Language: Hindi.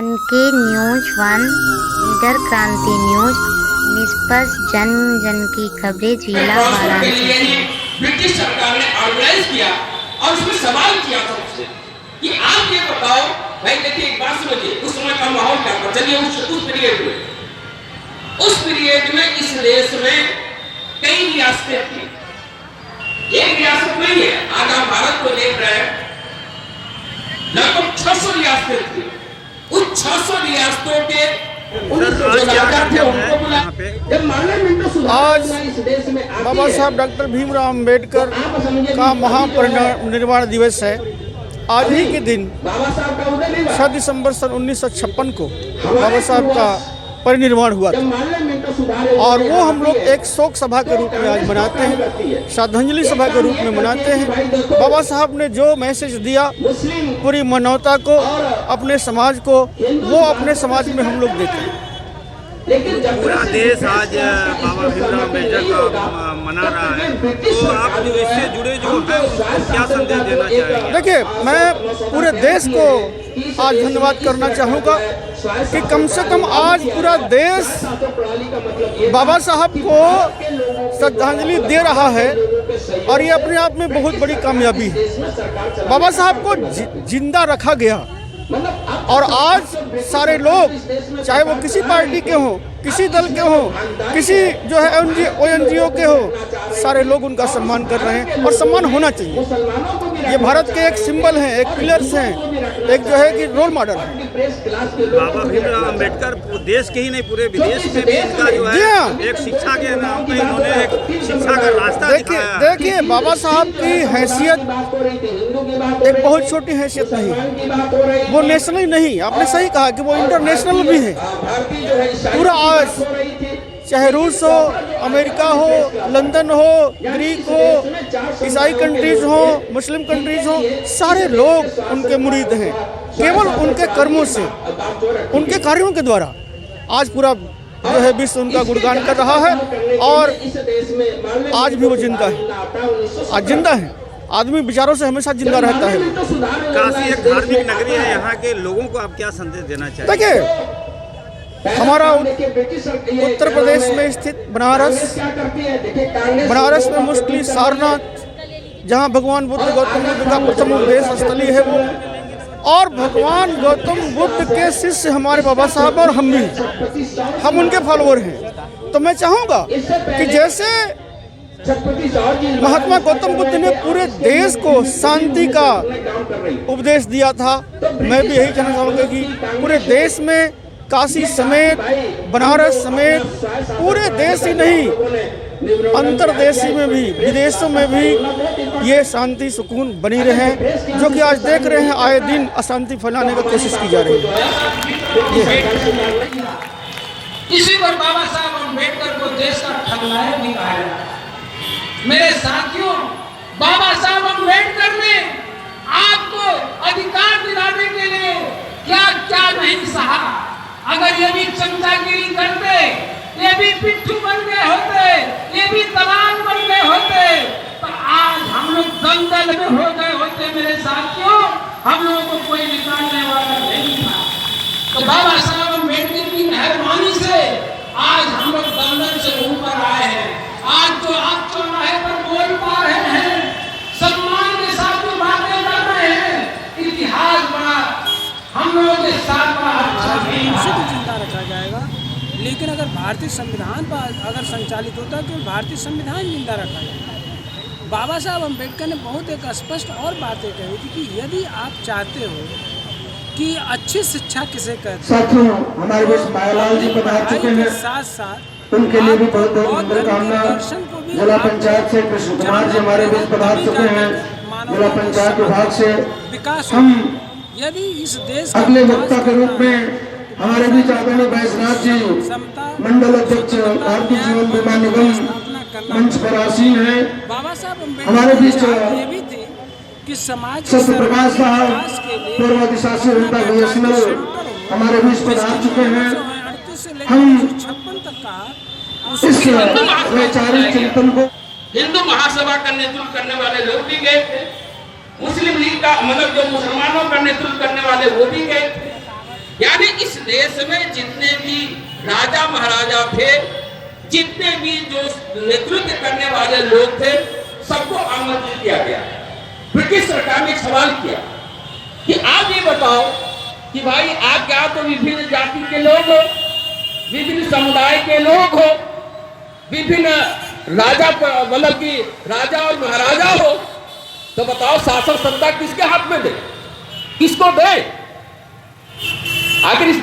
NK न्यूज 1, नीडर क्रांति न्यूज, निष्पक्ष जन जन की खबरें जिला वाराणसी। ब्रिटिश सरकार ने ऑर्गेनाइज किया और उसमें सवाल किया था उससे कि आप ये बताओ भाई, देखिए एक बात समझिए, उस समय का माहौल क्या था। चलिए उस पीरियड में इस देश में कई रियासतें थी, एक रियासत नहीं है। आज आप भारत को देख रहे हैं, लगभग 600 रियासतें थी। उस 600 रियासतों के आज बाबा साहब डॉक्टर भीमराव अंबेडकर का महापरिनिर्वाण दिवस है। आज ही के दिन 6 दिसंबर सन 1956 को बाबा साहब का परिनिर्वाण हुआ था और वो हम लोग एक शोक सभा के रूप में आज मनाते हैं, श्रद्धांजलि सभा के रूप में मनाते हैं। बाबा साहब ने जो मैसेज दिया पूरी मानवता को, अपने समाज को, वो अपने समाज में हम लोग देते हैं। पूरा देश आज बाबा भीमराव अम्बेडकर का मना रहा है, तो आप जो इससे जुड़े जो हैं क्या संदेश देना चाहेंगे? देखिए, मैं पूरे देश को आज धन्यवाद करना चाहूँगा कि कम से कम आज पूरा देश बाबा साहब को श्रद्धांजलि दे रहा है और ये अपने आप में बहुत बड़ी कामयाबी है। बाबा साहब को जिंदा रखा गया और आज सारे लोग, चाहे वो किसी पार्टी के हों, किसी दल के हों, किसी जो है ONGO के हो, सारे लोग उनका सम्मान कर रहे हैं और सम्मान होना चाहिए। ये भारत के एक सिंबल हैं, एक पिलर्स हैं, एक जो है कि रोल मॉडल है। बाबा भीमराव अम्बेडकर देश के ही नहीं पूरे विदेश में भी इनका जो है एक शिक्षा के नाम पे इन्होंने एक शिक्षा का रास्ता दिखाया। देखिए, बाबा साहब की हैसियत एक बहुत छोटी हैसियत नहीं है, वो नेशनल नहीं, आपने सही कहा कि वो इंटरनेशनल भी है। पूरा आज चाहे रूस हो, अमेरिका हो, लंदन हो, ग्रीक हो, ईसाई कंट्रीज हो, मुस्लिम कंट्रीज हो, सारे लोग उनके मुरीद हैं। केवल उनके कर्मों से, उनके कार्यों के द्वारा आज पूरा जो है विश्व उनका गुणगान कर रहा है और आज भी वो जिंदा है, आज जिंदा है। आदमी विचारों से हमेशा जिंदा रहता है। काशी एक धार्मिक नगरी है, यहाँ के लोगों को आप क्या संदेश देना चाहिए? देखिए, हमारा उत्तर प्रदेश में स्थित बनारस में मोस्टली सारनाथ, जहाँ भगवान बुद्ध गौतम बुद्ध का प्रथम उपदेश स्थली है वो, और भगवान गौतम बुद्ध के शिष्य हमारे बाबा साहब और हम भी, हम उनके फॉलोअर हैं। तो मैं चाहूँगा कि जैसे महात्मा गौतम बुद्ध ने पूरे देश को शांति का उपदेश दिया था, मैं भी यही कहना चाहूँगा कि पूरे देश में, काशी समेत, बनारस समेत, पूरे देश ही नहीं, अंतर्देशी में भी, विदेशों में भी ये शांति सुकून बनी रहे, जो कि आज देख रहे हैं आए दिन अशांति फैलाने की कोशिश की जा रही है। इसी पर बाबा साहब अम्बेडकर को देश का खलनायक भी कहा जाता है। मेरे साथियों, बाबा साहब अम्बेडकर ने आपको अधिकार दिलाने के लिए क्या क्या नहीं सहा। अगर ये भी चमचागिरी करते, ये भी पिट्ठू बन गए होते, ये भी दलाल बन गए होते, तो आज हम लोग दलदल में हो गए होते। मेरे साथियों, हम लोगों को कोई निकालने वाला नहीं था। तो बाबा साहब अम्बेडकर की मेहरबानी से आज हम लोग दलदल से ऊपर आए हैं। आज जो आप चौराहे पर बोल पा रहे हैं, सम्मान के साथ जो बातें कर रहे हैं, इतिहास बड़ा हम लोगों के साथ बड़ा अच्छा जिंदा रखा जाएगा। लेकिन अगर भारतीय संविधान पर अगर संचालित होता है तो भारतीय संविधान जिंदा रखा जाएगा। बाबा साहब अम्बेडकर ने बहुत एक स्पष्ट और बातें कही थी कि यदि आप चाहते हो कि अच्छी शिक्षा किसे कहते हैं, हमारे बीच मायालाल जी पधार चुके हैं, साथ साथ उनके लिए भी बहुत बहुत शुभकामना। जिला पंचायत से कृष्ण कुमार जी हमारे बीच पधार चुके हैं, जिला पंचायत विभाग से। विकास हम यदि इस देश अगले वक्ता के रूप में हमारे बीच आदरणीय बैजनाथ जी, मंडल अध्यक्ष भारतीय जीवन बीमा निगम मंच पर आसीन है। बाबा साहब अम्बेडकर हमारे बीच ये भी थे कि समाज सत्य प्रकाश साहब, पूर्व अधिशासी जनता BSNL हमारे बीच पधार चुके हैं। हम 56 तक का इस वैचारिक चिंतन को हिंदू महासभा का नेतृत्व करने वाले लोग भी गए थे, मुस्लिम लीग का मतलब जो मुसलमानों का नेतृत्व करने वाले वो भी गए थे। यानी देश में जितने भी राजा महाराजा थे, जितने भी जो नेतृत्व करने वाले लोग थे, सबको आमंत्रित किया गया। ब्रिटिश सरकार ने सवाल किया कि आप ये बताओ कि भाई आप क्या तो विभिन्न जाति के लोग हो, विभिन्न समुदाय के लोग हो, विभिन्न राजा मतलब कि राजा और महाराजा हो, तो बताओ शासन सत्ता किसके हाथ में दे, किसको दे? आखिर इस